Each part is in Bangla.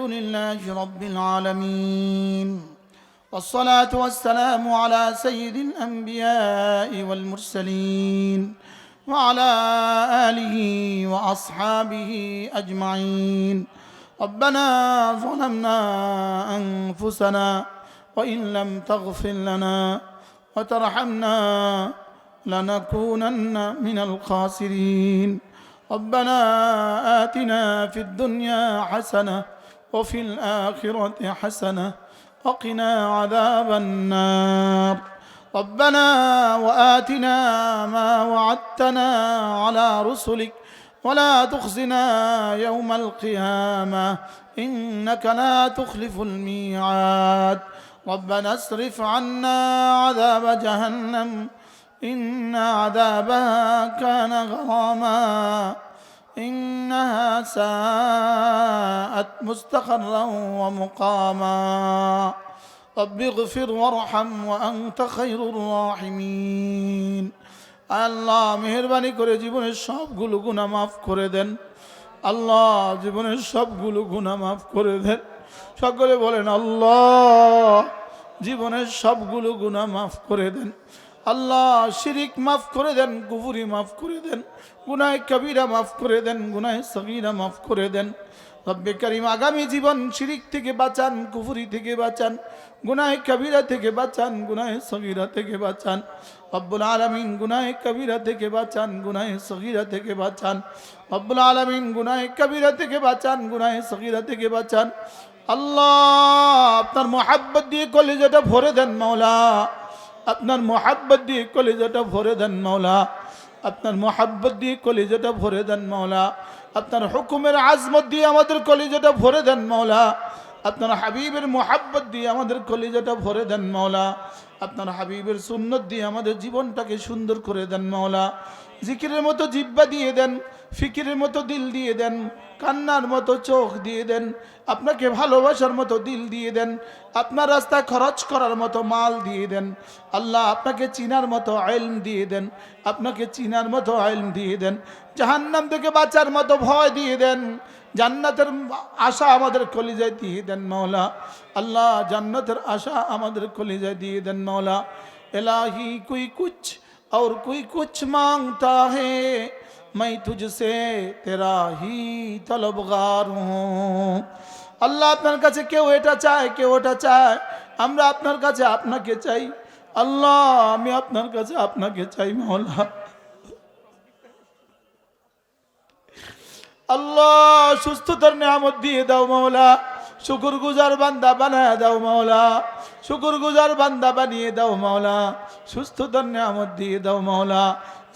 لله رب العالمين والصلاة والسلام على سيد الأنبياء والمرسلين وعلى آله وأصحابه أجمعين. ربنا ظلمنا أنفسنا وإن لم تغفر لنا وترحمنا لنكونن من الخاسرين. ربنا آتنا في الدنيا حسنة وفي الآخرة حسنة وقنا عذاب النار. ربنا وآتنا ما وعدتنا على رسلك ولا تخزنا يوم القيامة إنك لا تخلف الميعاد. ربنا اصرف عنا عذاب جهنم إن عذابها كان غراما إنها ساءت مستقرا ومقاما. رب اغفر وارحم وأنت خير الراحمين. আল্লাহ মেহেরবানি করে জীবনের সবগুলো গুনাহ মাফ করে দেন। আল্লাহ জীবনের সবগুলো গুনাহ মাফ করে দেন। সকলে বলেন আল্লাহ জীবনের সবগুলো গুনাহ মাফ করে দেন। আল্লাহ শিরিক মাফ করে দেন, কুফরি মাফ করে দেন, গুনাহ কবিরা মাফ করে দেন, গুনাহ সগীরা মাফ করে দেন। রব্বে কারীম আগামী জীবন শিরিক থেকে বাঁচান, কুফরি থেকে বাঁচান, গুনাহ কবিরা থেকে বাঁচান, গুনাহ সগীরা থেকে বাঁচান। রব্বুল আলামিন গুনাহ কবিরা থেকে বাঁচান, গুনাহ সগীরা থেকে বাঁচান। রব্বুল আলামিন গুনাহ কবিরা থেকে বাঁচান, গুনাহ সগীরা থেকে বাঁচান। আল্লাহ আপনার মুহাব্বত দিয়ে কলিজাটা ভরে দেন মাওলা, আপনার মোহাব্বত দিয়ে কলিজাটা ভরে দেন মাওলা, আপনার মোহাব্বত দিয়ে কলিজাটা ভরে দেন মাওলা, আপনার হুকুমের আজমত দিয়ে আমাদের কলিজাটা ভরে দেন মাওলা, আপনার হাবিবের মোহাব্বত দিয়ে আমাদের কলিজাটা ভরে দেন মাওলা, আপনার হাবিবের সুন্নত দিয়ে আমাদের জীবনটাকে সুন্দর করে দেন মাওলা। জিকিরের মতো জিহ্বা দিয়ে দেন, ফিকিরের মতো দিল দিয়ে দেন, কান্নার মতো চোখ দিয়ে দেন, আপনাকে ভালোবাসার মতো দিল দিয়ে দেন, আপনার রাস্তায় খরচ করার মতো মাল দিয়ে দেন। আল্লাহ আপনাকে চিনার মতো ইলম দিয়ে দেন, আপনাকে চিনার মতো ইলম দিয়ে দেন। জাহান্নাম থেকে বাঁচার মতো ভয় দিয়ে দেন, জান্নাতের আশা আমাদের কলিজায় দিয়ে দেন মাওলা। আল্লাহ জান্নাতের আশা আমাদের কলিজায় দিয়ে দেন মাওলা। ইলাহি কোই কুছ और कोई कुछ मांगता है मैं तुझसे तेरा ही तलबगार हूँ। আল্লাহ আপনার কাছে কেউ এটা চায়, কেউ ওটা চায়, আমরা আপনার কাছে আপনাকে চাই। আল্লাহ আমি আপনার কাছে আপনাকে চাই মাওলা। আল্লাহ সুস্থতার নিয়ামত দিয়ে দাও মাওলা, শুকরগুজার বান্দা বানায় দাও মাওলা, শুকরগুজার বান্দা বানিয়ে দাও মাওলা, সুস্থতার নিয়ামত দিয়ে দাও মাওলা।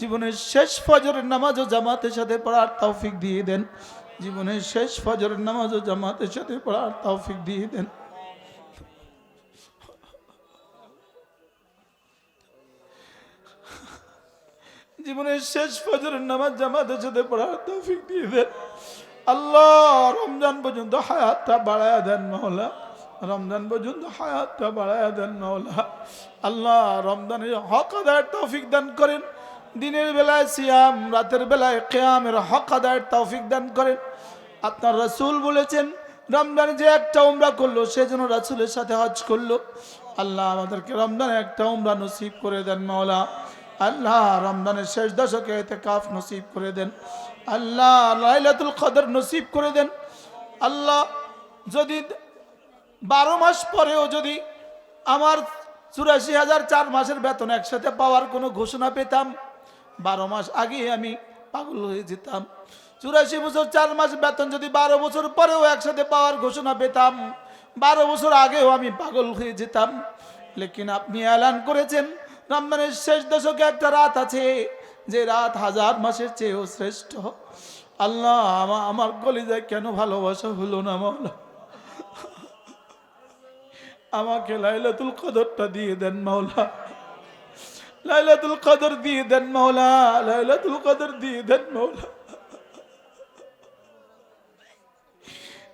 জীবনের শেষ ফজরের নামাজও জামাতের সাথে পড়ার তৌফিক দিয়ে দেন, জীবনের শেষ ফজরের নামাজও জামাতের সাথে পড়ার তৌফিক দিয়ে দেন। জীবনের শেষ ফজরের নামাজ জামাতের সাথে পড়ার তৌফিক দিয়ে দেন। আল্লাহ রমজান পর্যন্ত হায়াতটা বাড়ায়া দেন মাওলা, রমজান পর্যন্ত হায়াতটা বাড়ায়া দেন মাওলা। আল্লাহ রমজানের হক আদায়ের তৌফিক দান করেন, দিনের বেলায় সিয়াম, রাতের বেলায় কিয়ামের হক আদায়ের তৌফিক দান করেন। আপনার রাসূল বলেছেন রমজানে যে একটা উমরা করলো সে যেন রাসূলের সাথে হজ করলো। আল্লাহ আমাদেরকে রমজানে একটা উমরা নসিব করে দেন মাওলা। আল্লাহ রমজানের শেষ দশকে ইতিকাফ নসিব করে দেন। আল্লাহ লাইলাতুল কদর নসিব করে দেন। আল্লাহ যদি 12 মাস পরেও যদি আমার 84,000 4 মাসের বেতন একসাথে পাওয়ার কোনো ঘোষণা পেতাম, 12 মাস আগে আমি পাগল হয়ে যেতাম। 84 বছর 4 মাস বেতন যদি 12 বছর পরেও একসাথে পাওয়ার ঘোষণা পেতাম, 12 বছর আগেও আমি পাগল হয়ে যেতাম। লেকিন আপনি এলান করেছেন রমজানের শেষ দশকে একটা রাত আছে যে রাত 1000 মাসের চেয়েও শ্রেষ্ঠ। আল্লাহ আমার কলিজায় কেন ভালোবাসা হলো না মাওলা? আমাকে লাইলাতুল কদরটা দিয়ে দেন মাওলা, লাইলাতুল কদর দিয়ে দেন মাওলা, লাইলাতুল কদর দিয়ে দেন মাওলা।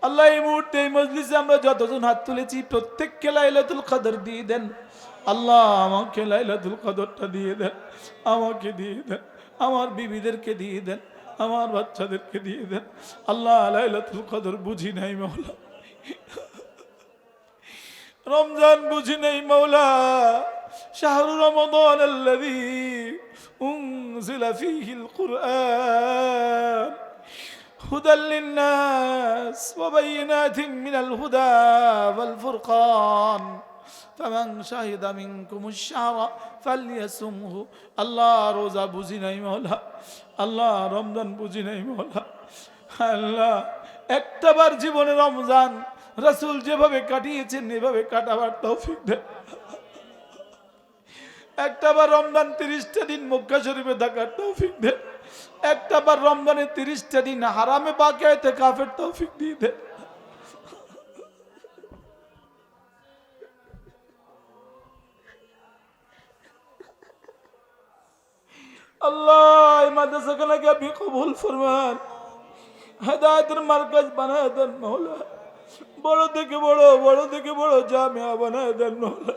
আল্লাহ এই মুহূর্তে এই মজলিসে আমরা যতজন হাত তুলেছি প্রত্যেককে লাইলাতুল কদর দিয়ে দেন। আল্লাহ আমাকে লাইলাতুল কদরটা দিয়ে দেন, আমাকে দিয়ে দেন, আমার বিবিদেরকে দিয়ে দেন, আমার বাচ্চাদেরকে দিয়ে দেন। আল্লাহ লাইলাতুল কদর বুঝি নাই মাওলা, রমজান বুঝি নেই মৌলা, শাহরু রমাদান আল্লাযী উনজিলা ফীহিল কুরআন হুদাল লিন-নাস ওয়া বাইয়িনাতিন মিনাল হুদা ওয়াল ফুরকান ফামান শাহিদা মিনকুমুশ শাহরা ফালইয়াসুমহু। আল্লাহ রোজা বুঝি নাই মৌলা, আল্লাহ রমজান বুঝি নাই মৌলা। আল্লাহ একটাবার জীবনে রমজান রাসূল যেভাবে কাটিয়েছেন এভাবে কাটাবার তৌফিক দেন। একটাবার রমজান 30টা দিন মক্কা শরীফে থাকার তৌফিক দেন। একটাবার রমজানে 30টা দিন হারামে বাকিয়াতে কাফের তৌফিক দিয়ে দেন। আল্লাহ মাদ্রাসা খানাকে আপনি কবুল ফরমান, হেদায়েতের মার্কাজ বানায় দেন মৌলা। বড় থেকে বড়, বড় থেকে বড় জামিয়া বানায় দেন মৌলা।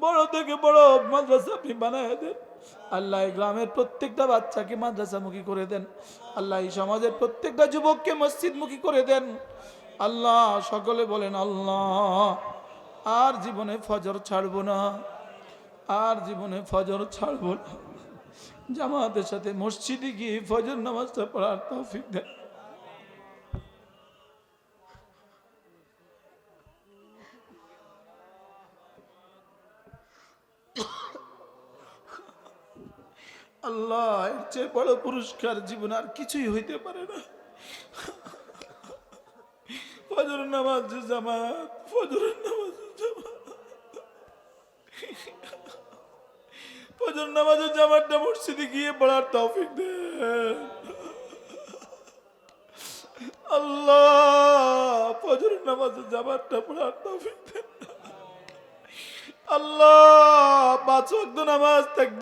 বড় থেকে বড় মাদ্রাসা আপনি বানায় দেন। আল্লাহ এই গ্রামের প্রত্যেকটা বাচ্চাকে মাদ্রাসামুখী করে দেন। আল্লাহ এই সমাজের প্রত্যেকটা যুবককে মসজিদমুখী করে দেন। আল্লাহ সকলে বলেন আল্লাহ আর জীবনে ফজর ছাড়বো না, আর জীবনে ফজর ছাড়বো না। জামাতের সাথে মসজিদে গিয়ে ফজর নামাজটা পড়ার তৌফিক দেন। আল্লাহ এর চেয়ে বড় পুরস্কার জীবন আর কিছুই হইতে পারে না। ফজর নামাজ জামাত, ফজর নামাজ জামাত, ফজর নামাজের জামাতটা মসজিদে গিয়ে পড়ার তৌফিক দেন। আল্লাহ ফজর নামাজের জামাতটা পড়ার তৌফিক দেন। আল্লাহ 5 ওয়াক্ত নামাজ তাকবীর